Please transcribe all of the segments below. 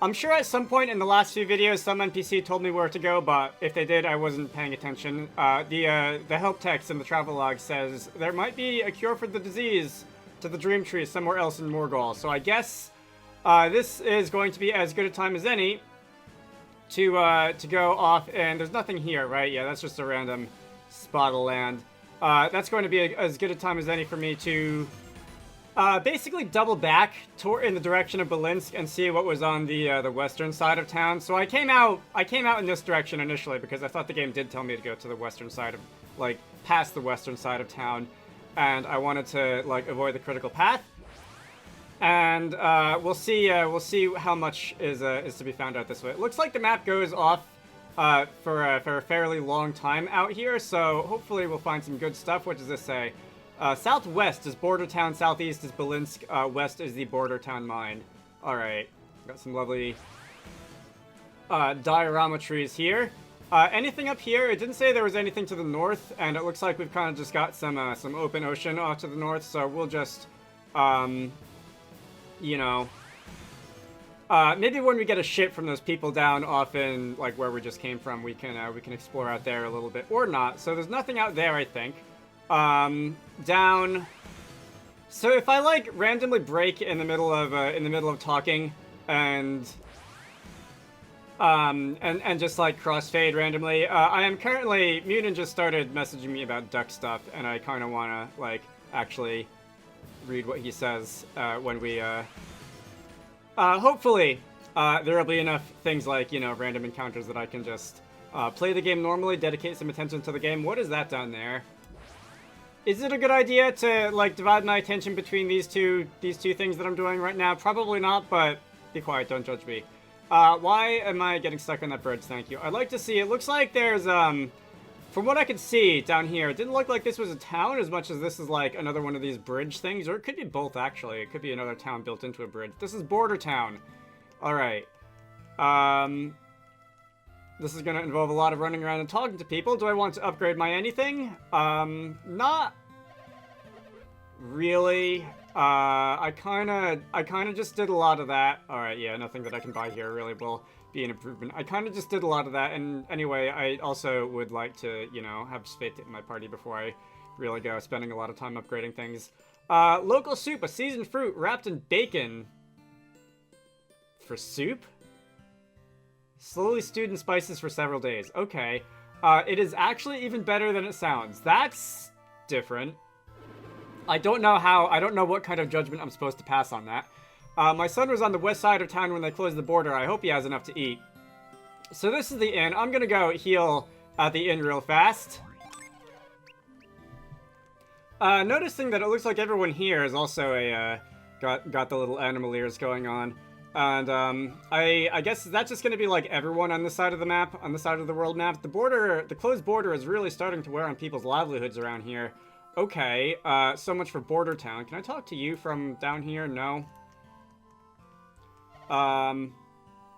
I'm sure at some point in the last few videos, some NPC told me where to go, but if they did, I wasn't paying attention. The help text in the travelogue says there might be a cure for the disease to the Dream Tree somewhere else in Morgul. So I guess this is going to be as good a time as any to go off. And there's nothing here, right? Yeah, that's just a random spot of land. That's going to be as good a time as any for me to basically double back in the direction of Belinsk and see what was on the western side of town. So I came out in this direction initially because I thought the game did tell me to go to the western side of, like, past the western side of town, and I wanted to, like, avoid the critical path. And we'll see how much is to be found out this way. It looks like the map goes off for a fairly long time out here, so hopefully we'll find some good stuff. What does this say? Southwest is Border Town, southeast is Belinsk, west is the Border Town mine. Alright, got some lovely diorama trees here. Anything up here? It didn't say there was anything to the north, and it looks like we've kind of just got some open ocean off to the north, so we'll just, you know, maybe when we get a ship from those people down off in, like, where we just came from, we can explore out there a little bit, or not. So there's nothing out there, I think. Down. So if I, like, randomly break in the middle of talking and just, like, crossfade randomly, I am currently, Munin just started messaging me about duck stuff, and I kind of want to, like, actually read what he says, when we, hopefully, there will be enough things like, you know, random encounters that I can just, play the game normally, dedicate some attention to the game. What is that down there? Is it a good idea to, like, divide my attention between these two things that I'm doing right now? Probably not, but be quiet, don't judge me. Why am I getting stuck on that bridge? Thank you. I'd like to see, it looks like there's, from what I could see down here, it didn't look like this was a town as much as this is, like, another one of these bridge things, or it could be both, actually. It could be another town built into a bridge. This is Border Town. Alright. This is going to involve a lot of running around and talking to people. Do I want to upgrade my anything? Not really. I kind of just did a lot of that. Alright, yeah, nothing that I can buy here really will be an improvement. I kind of just did a lot of that, and anyway, I also would like to, you know, have faith in my party before I really go spending a lot of time upgrading things. Local soup, a seasoned fruit wrapped in bacon. For soup? Slowly stewed in spices for several days. Okay. It is actually even better than it sounds. That's different. I don't know what kind of judgment I'm supposed to pass on that. My son was on the west side of town when they closed the border. I hope he has enough to eat. So this is the inn. I'm gonna go heal at the inn real fast. Noticing that it looks like everyone here is also got the little animal ears going on. And, I guess that's just gonna be, like, everyone on this side of the map, on the side of the world map. The closed border is really starting to wear on people's livelihoods around here. Okay, so much for Border Town. Can I talk to you from down here? No.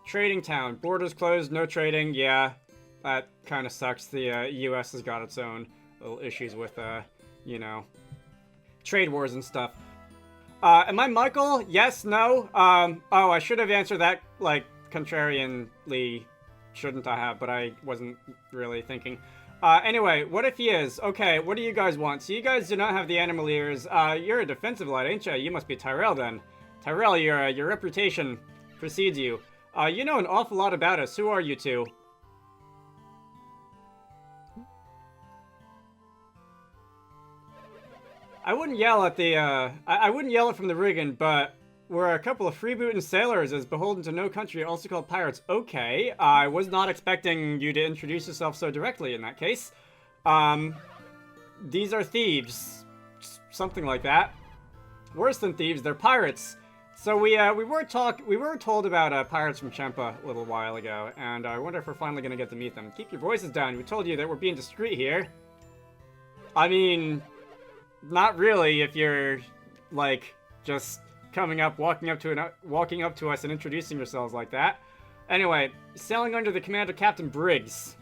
Trading Town. Borders closed, no trading. Yeah, that kind of sucks. The, US has got its own little issues with, you know, trade wars and stuff. Am I Michael? Yes, no? Oh, I should have answered that, like, contrarianly, shouldn't I have, but I wasn't really thinking. Anyway, what if he is? Okay, what do you guys want? So you guys do not have the animal ears. You're a defensive lad, ain't ya? You must be Tyrell, then. Tyrell, your reputation precedes you. You know an awful lot about us. Who are you two? I wouldn't yell at the, I wouldn't yell it from the rigging, but we're a couple of freebooting sailors as beholden to no country, also called pirates. Okay, I was not expecting you to introduce yourself so directly in that case. These are thieves. Something like that. Worse than thieves, they're pirates. So we were told about pirates from Chempa a little while ago, and I wonder if we're finally gonna get to meet them. Keep your voices down. We told you that we're being discreet here. I mean, not really if you're, like, just coming up, walking up to us and introducing yourselves like that. Anyway, sailing under the command of Captain Briggs.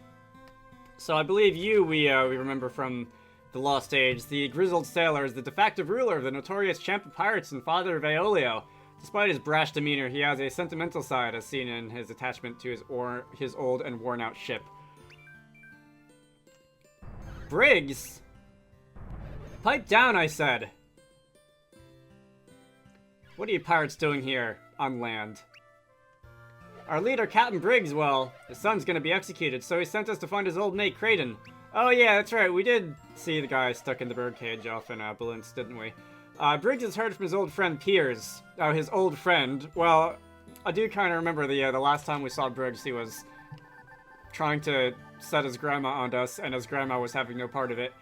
So I believe you, we remember from the Lost Age. The grizzled sailor is the de facto ruler of the notorious Champa pirates and father of Aeolio. Despite his brash demeanor, he has a sentimental side as seen in his attachment to his old and worn-out ship. Briggs? Pipe down, I said. What are you pirates doing here on land? Our leader, Captain Briggs, well, his son's gonna be executed, so he sent us to find his old mate, Creighton. Oh yeah, that's right, we did see the guy stuck in the birdcage off in Balance, didn't we? Briggs has heard from his old friend Piers. Oh, his old friend. Well, I do kind of remember the last time we saw Briggs, he was trying to set his grandma on us, and his grandma was having no part of it.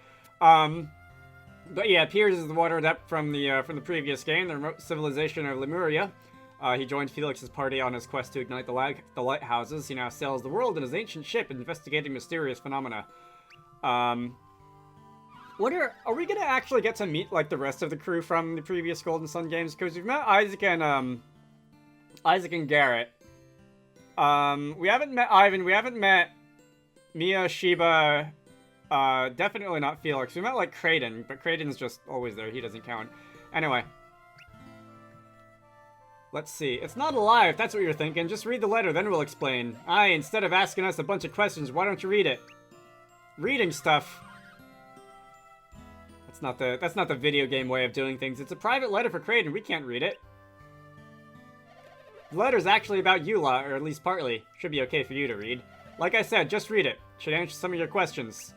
But yeah, Piers is the water adept from the previous game, the remote civilization of Lemuria. He joined Felix's party on his quest to ignite the lighthouses. He now sails the world in his ancient ship, investigating mysterious phenomena. Are we gonna actually get to meet, like, the rest of the crew from the previous Golden Sun games? Because we've met Isaac and Garrett. We haven't met Ivan, we haven't met Mia, Sheba, definitely not Felix. We met, like, Creighton, but Creighton's just always there, he doesn't count. Anyway. Let's see. It's not a lie, if that's what you're thinking. Just read the letter, then we'll explain. Aye, instead of asking us a bunch of questions, why don't you read it? Reading stuff. That's not the video game way of doing things. It's a private letter for Creighton. We can't read it. The letter's actually about you lot, or at least partly. Should be okay for you to read. Like I said, just read it. Should answer some of your questions.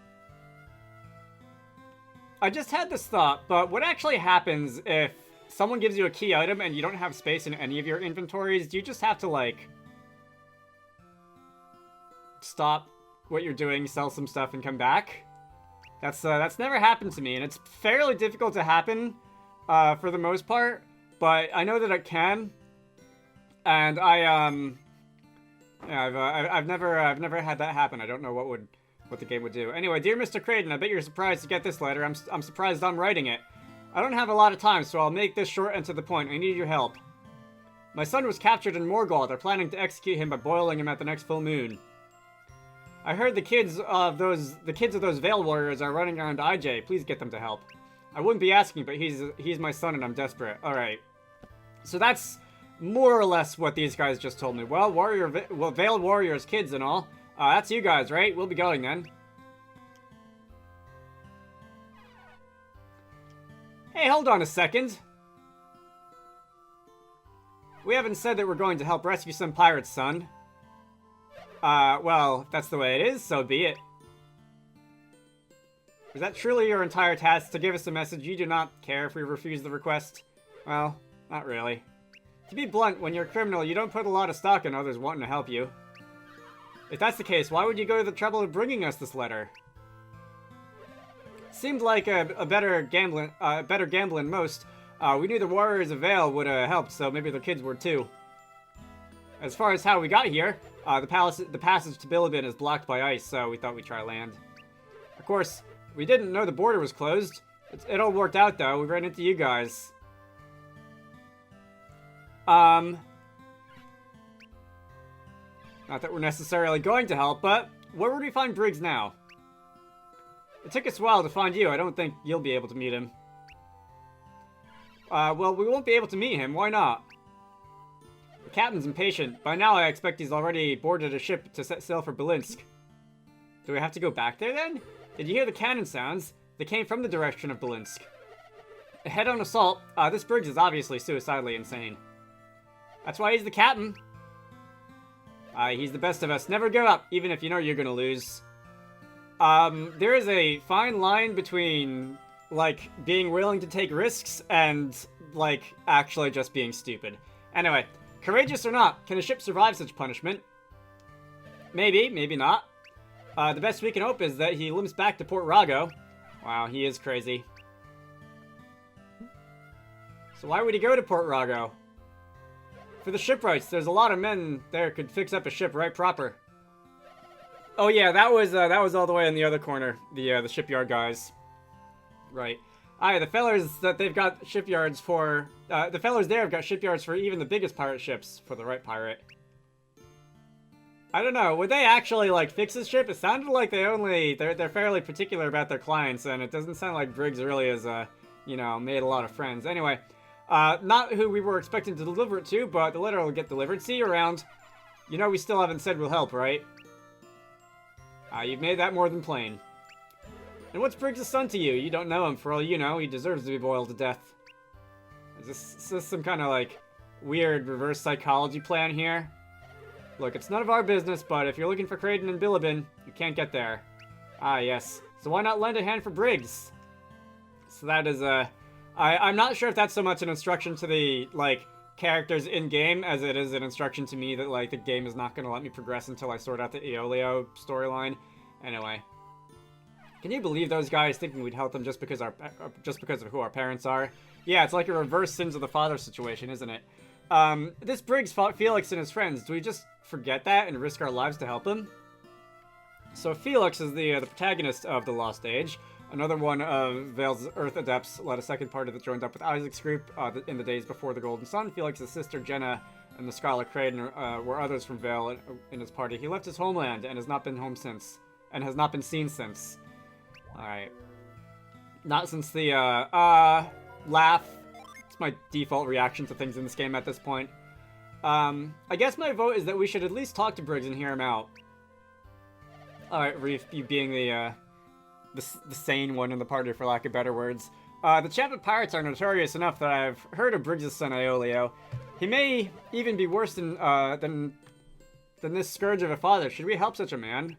I just had this thought, but what actually happens if someone gives you a key item and you don't have space in any of your inventories? Do you just have to, like, stop what you're doing, sell some stuff, and come back? That's never happened to me, and it's fairly difficult to happen, for the most part, but I know that it can, and I've never had that happen. I don't know what the game would do. Anyway, dear Mr. Creighton, I bet you're surprised to get this letter. I'm surprised I'm writing it. I don't have a lot of time, so I'll make this short and to the point. I need your help. My son was captured in Morgul. They're planning to execute him by boiling him at the next full moon. I heard the kids of those Veil Warriors are running around IJ. Please get them to help. I wouldn't be asking, but he's my son and I'm desperate. Alright. So that's more or less what these guys just told me. Well, Veil Warriors kids and all. That's you guys, right? We'll be going then. Hey, hold on a second. We haven't said that we're going to help rescue some pirates, son. Well, if that's the way it is, so be it. Is that truly your entire task, to give us a message? You do not care if we refuse the request? Well, not really. To be blunt, when you're a criminal, you don't put a lot of stock in others wanting to help you. If that's the case, why would you go to the trouble of bringing us this letter? Seemed like a better gamble than most. We knew the Warriors of Vale would have helped, so maybe the kids were too. As far as how we got here, the passage to Bilibin is blocked by ice, so we thought we'd try land. Of course, we didn't know the border was closed. It all worked out, though. We ran into you guys. Not that we're necessarily going to help, but where would we find Briggs now? It took us a while to find you. I don't think you'll be able to meet him. Well, we won't be able to meet him. Why not? The captain's impatient. By now, I expect he's already boarded a ship to set sail for Belinsk. Do we have to go back there, then? Did you hear the cannon sounds? They came from the direction of Belinsk. A head-on assault. This Briggs is obviously suicidally insane. That's why he's the captain. He's the best of us. Never give up, even if you know you're gonna lose. There is a fine line between, like, being willing to take risks and, like, actually just being stupid. Anyway, courageous or not, can a ship survive such punishment? Maybe, maybe not. The best we can hope is that he limps back to Port Rago. Wow, he is crazy. So why would he go to Port Rago? For the shipwrights, there's a lot of men there could fix up a ship right proper. Oh yeah, that was all the way in the other corner, the shipyard guys. Right. Aye, the fellers that they've got shipyards for, the fellers there have got shipyards for even the biggest pirate ships, for the right pirate. I don't know, would they actually, like, fix this ship? It sounded like they're fairly particular about their clients, and it doesn't sound like Briggs really has, you know, made a lot of friends. Anyway, Not who we were expecting to deliver it to, but the letter will get delivered. See you around. You know we still haven't said we'll help, right? You've made that more than plain. And what's Briggs' son to you? You don't know him. For all you know, he deserves to be boiled to death. Is this some kind of, like, weird reverse psychology plan here? Look, it's none of our business, but if you're looking for Kraden and Bilibin, you can't get there. Ah, yes. So why not lend a hand for Briggs? So that is, I'm not sure if that's so much an instruction to the, like, characters in-game as it is an instruction to me that, like, the game is not going to let me progress until I sort out the Aeolio storyline. Anyway. Can you believe those guys thinking we'd help them just because of who our parents are? Yeah, it's like a reverse sins of the father situation, isn't it? This Briggs fought Felix and his friends. Do we just forget that and risk our lives to help him? So Felix is the protagonist of The Lost Age. Another one of Vale's Earth Adepts led a second party that joined up with Isaac's group in the days before the Golden Sun. Felix's sister Jenna and the Scarlet Kraden were others from Vale in his party. He left his homeland and has not been home since, and has not been seen since. Alright. Not since the, laugh. It's my default reaction to things in this game at this point. I guess my vote is that we should at least talk to Briggs and hear him out. Alright, Reef, you being the sane one in the party, for lack of better words. The Champa Pirates are notorious enough that I've heard of Briggs' son Aeolio. He may even be worse than this scourge of a father. Should we help such a man?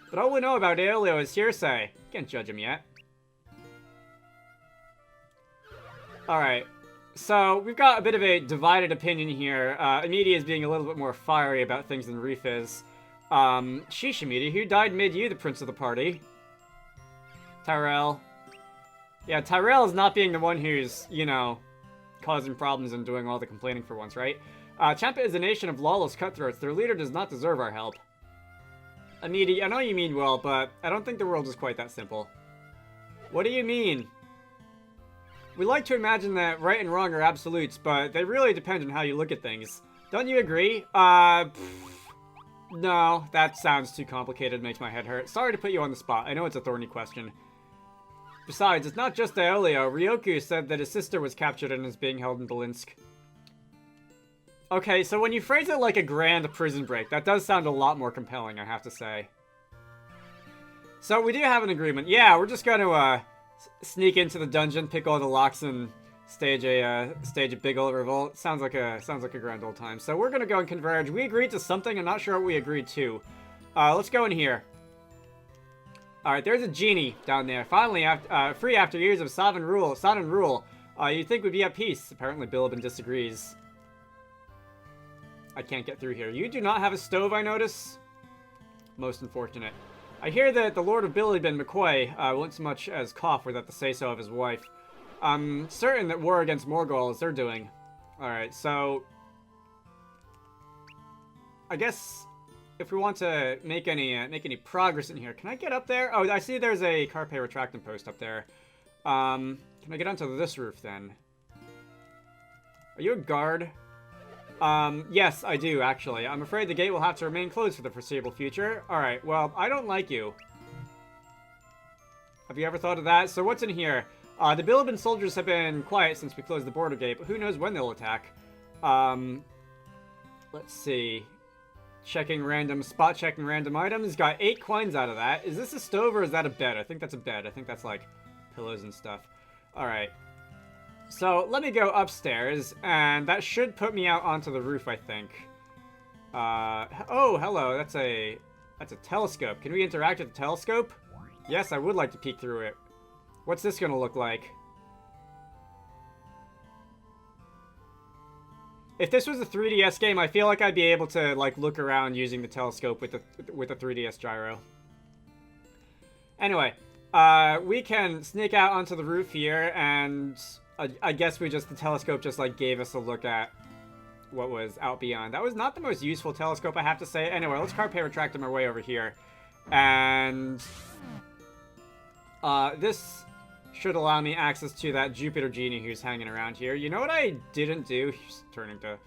But all we know about Aeolio is hearsay. Can't judge him yet. Alright, so we've got a bit of a divided opinion here. Amidia is being a little bit more fiery about things than Reef is. Sheesh, Amidia, who died made you the prince of the party? Tyrell. Yeah, Tyrell is not being the one who's, you know, causing problems and doing all the complaining for once, right? Champa is a nation of lawless cutthroats. Their leader does not deserve our help. Amidia, I know you mean well, but I don't think the world is quite that simple. What do you mean? We like to imagine that right and wrong are absolutes, but they really depend on how you look at things. Don't you agree? No, that sounds too complicated, makes my head hurt. Sorry to put you on the spot, I know it's a thorny question. Besides, it's not just Aeolio. Ryoku said that his sister was captured and is being held in Belinsk. Okay, so when you phrase it like a grand prison break, that does sound a lot more compelling, I have to say. So we do have an agreement. Yeah, we're just going to sneak into the dungeon, pick all the locks, and stage a big old revolt. Sounds like a grand old time. So we're gonna go and converge. We agreed to something. I'm not sure what we agreed to. Let's go in here. All right, there's a genie down there. Finally, free after years of Sodden rule. You'd think we'd be at peace. Apparently, Bilibin disagrees. I can't get through here. You do not have a stove, I notice. Most unfortunate. I hear that the Lord of Bilibin, McCoy, won't so much as cough without the say-so of his wife. I'm certain that war against Morgul is they're doing. Alright, so I guess if we want to make any progress in here, can I get up there? Oh, I see there's a Carpe Retractum post up there. Can I get onto this roof then? Are you a guard? Yes, I do, actually. I'm afraid the gate will have to remain closed for the foreseeable future. Alright, well, I don't like you. Have you ever thought of that? So what's in here? The Bilibin soldiers have been quiet since we closed the border gate, but who knows when they'll attack. Let's see. Checking random items. Got 8 coins out of that. Is this a stove or is that a bed? I think that's a bed. I think that's like pillows and stuff. Alright. So, let me go upstairs, and that should put me out onto the roof, I think. Oh, hello, that's a telescope. Can we interact with the telescope? Yes, I would like to peek through it. What's this gonna look like? If this was a 3DS game, I feel like I'd be able to, like, look around using the telescope with the 3DS gyro. Anyway, we can sneak out onto the roof here, and I guess the telescope just, like, gave us a look at what was out beyond. That was not the most useful telescope, I have to say. Anyway, let's Carpe Retractum our way over here. And this should allow me access to that Jupiter Genie who's hanging around here. You know what I didn't do? He's turning to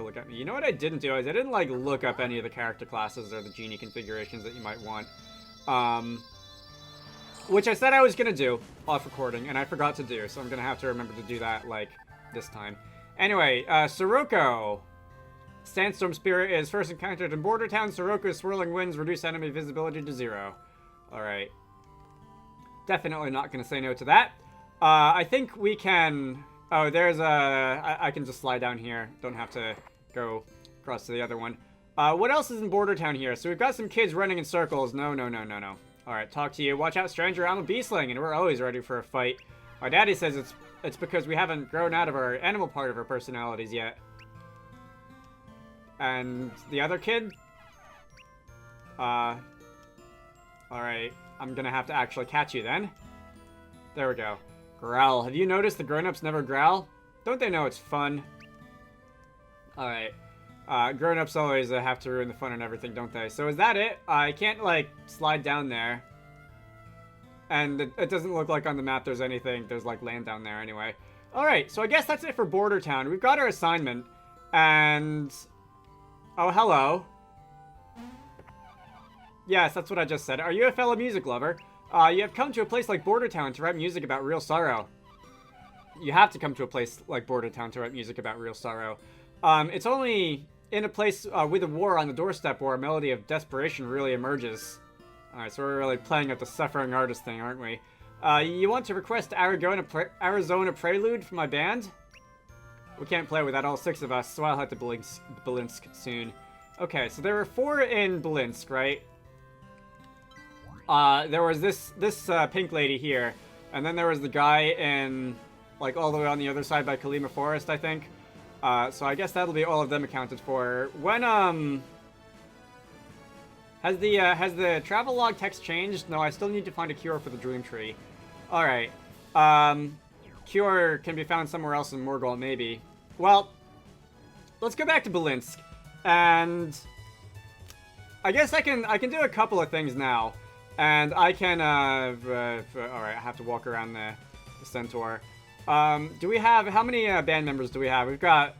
look at me. You know what I didn't do is I didn't, like, look up any of the character classes or the Genie configurations that you might want. Which I said I was gonna do off recording, and I forgot to do, so I'm gonna have to remember to do that, like, this time. Anyway, Sirocco. Sandstorm Spirit is first encountered in Border Town. Sirocco's swirling winds reduce enemy visibility to 0. Alright. Definitely not gonna say no to that. I think we can... Oh, there's a... I can just slide down here. Don't have to go across to the other one. What else is in Border Town here? So we've got some kids running in circles. No. Alright, talk to you. Watch out, stranger. I'm a beastling, and we're always ready for a fight. My daddy says it's because we haven't grown out of our animal part of our personalities yet. And the other kid? Alright. I'm gonna have to actually catch you then. There we go. Growl. Have you noticed the grown-ups never growl? Don't they know it's fun? Alright. Grown-ups always have to ruin the fun and everything, don't they? So is that it? I can't, like, slide down there. And it doesn't look like on the map there's anything. There's, like, land down there anyway. Alright, so I guess that's it for Border Town. We've got our assignment. And... Oh, hello. Yes, that's what I just said. Are you a fellow music lover? You have come to a place like Border Town to write music about real sorrow. You have to come to a place like Border Town to write music about real sorrow. It's only in a place with a war on the doorstep where a melody of desperation really emerges. Alright, so we're really playing up the suffering artist thing, aren't we? You want to request Arizona Prelude from my band? We can't play without all 6 of us, so I'll head to Belinsk soon. Okay, so there were 4 in Belinsk, right? There was this pink lady here, and then there was the guy in, like, all the way on the other side by Kalima Forest, I think. So I guess that'll be all of them accounted for. When, has the travelogue text changed? No, I still need to find a cure for the Dream Tree. Alright. Cure can be found somewhere else in Morgul, maybe. Well, let's go back to Belinsk. And I guess I can do a couple of things now. And I can, alright, I have to walk around the centaur. Do we have, how many band members do we have? We've got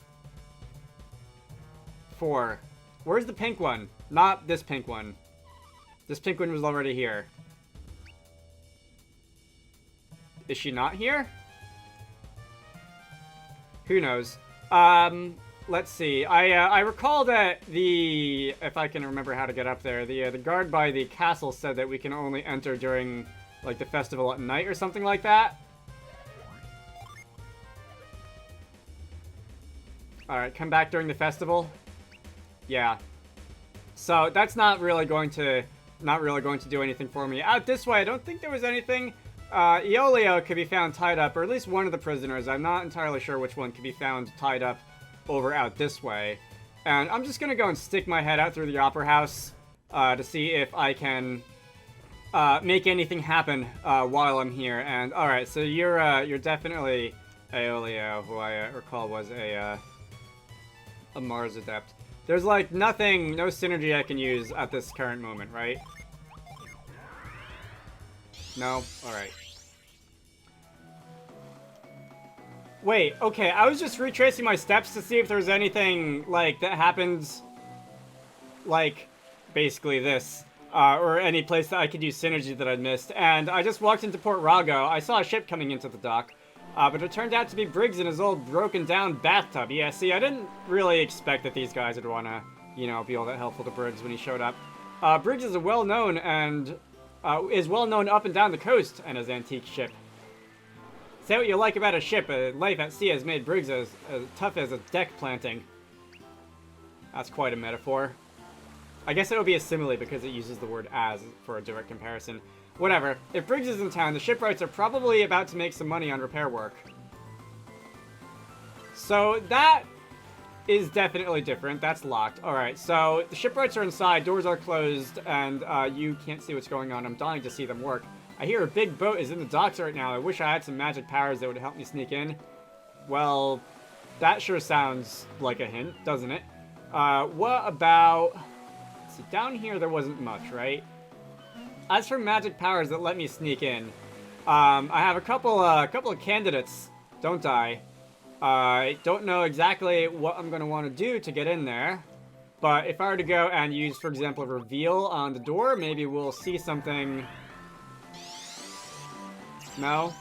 4. Where's the pink one? Not this pink one. This pink one was already here. Is she not here? Who knows? Let's see. I recall that if I can remember how to get up there, the guard by the castle said that we can only enter during, like, the festival at night or something like that. Alright, come back during the festival. Yeah. So that's not really going to do anything for me. Out this way, I don't think there was anything. Iolio could be found tied up, or at least one of the prisoners. I'm not entirely sure which one could be found tied up over out this way. And I'm just gonna go and stick my head out through the opera house to see if I can make anything happen while I'm here. And alright, so you're definitely Aeolio, who I recall was a Mars adept. There's like no synergy I can use at this current moment, right? No? Alright. Wait, okay, I was just retracing my steps to see if there's anything, like, that happens, like, basically this, or any place that I could use synergy that I'd missed, and I just walked into Port Rago. I saw a ship coming into the dock, but it turned out to be Briggs in his old broken-down bathtub. Yeah, see, I didn't really expect that these guys would want to, you know, be all that helpful to Briggs when he showed up. Briggs is well-known up and down the coast and his antique ship. Say what you like about a ship, life at sea has made Briggs as tough as a deck planting. That's quite a metaphor. I guess it would be a simile because it uses the word as for a direct comparison. Whatever. If Briggs is in town, the shipwrights are probably about to make some money on repair work. So that is definitely different. That's locked. Alright, so the shipwrights are inside, doors are closed, and you can't see what's going on. I'm dying to see them work. I hear a big boat is in the docks right now. I wish I had some magic powers that would help me sneak in. Well, that sure sounds like a hint, doesn't it? What about... Let's see, down here there wasn't much, right? As for magic powers that let me sneak in, I have a couple of candidates, don't I? I don't know exactly what I'm going to want to do to get in there. But if I were to go and use, for example, a reveal on the door, maybe we'll see something No?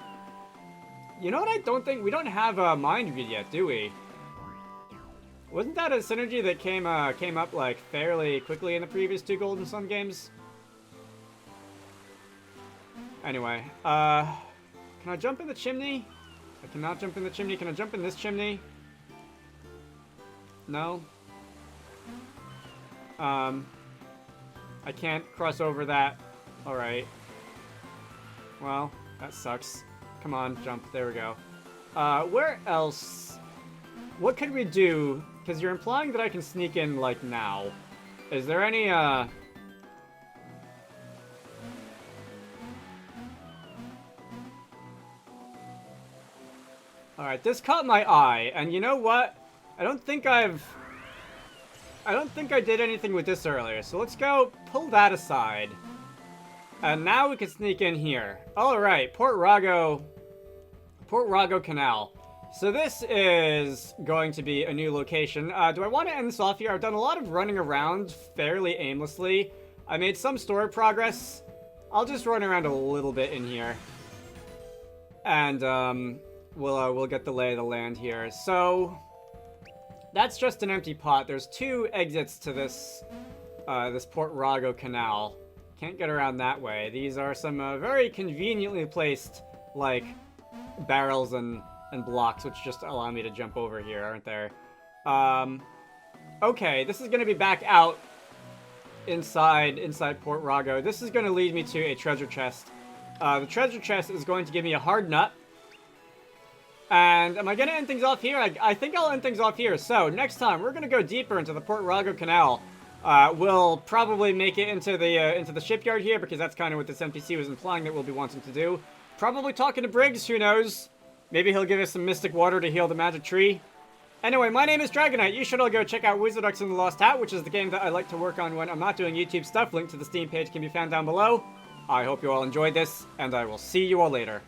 You know what I don't think? We don't have a mind read yet, do we? Wasn't that a synergy that came up, like, fairly quickly in the previous 2 Golden Sun games? Anyway, can I jump in the chimney? I cannot jump in the chimney. Can I jump in this chimney? No? I can't cross over that. Alright. Well, that sucks. Come on, jump. There we go. Where else? What could we do? Because you're implying that I can sneak in, like, now. Is there any, Alright, this caught my eye, and you know what? I don't think I did anything with this earlier, so let's go pull that aside. And now we can sneak in here. Alright, Port Rago Canal. So this is going to be a new location. Do I want to end this off here? I've done a lot of running around fairly aimlessly. I made some story progress. I'll just run around a little bit in here. And, we'll get the lay of the land here. So, that's just an empty pot. There's 2 exits to this, this Port Rago Canal. Can't get around that way. These are some, very conveniently placed, like, barrels and blocks, which just allow me to jump over here, aren't there? Okay, this is gonna be back out inside Port Rago. This is gonna lead me to a treasure chest. The treasure chest is going to give me a hard nut. And am I gonna end things off here? I think I'll end things off here. So, next time, we're gonna go deeper into the Port Rago Canal. We'll probably make it into the shipyard here, because that's kind of what this NPC was implying that we'll be wanting to do. Probably talking to Briggs, who knows? Maybe he'll give us some mystic water to heal the magic tree. Anyway, my name is Dragonite. You should all go check out Wizarducks and the Lost Hat, which is the game that I like to work on when I'm not doing YouTube stuff. Link to the Steam page can be found down below. I hope you all enjoyed this, and I will see you all later.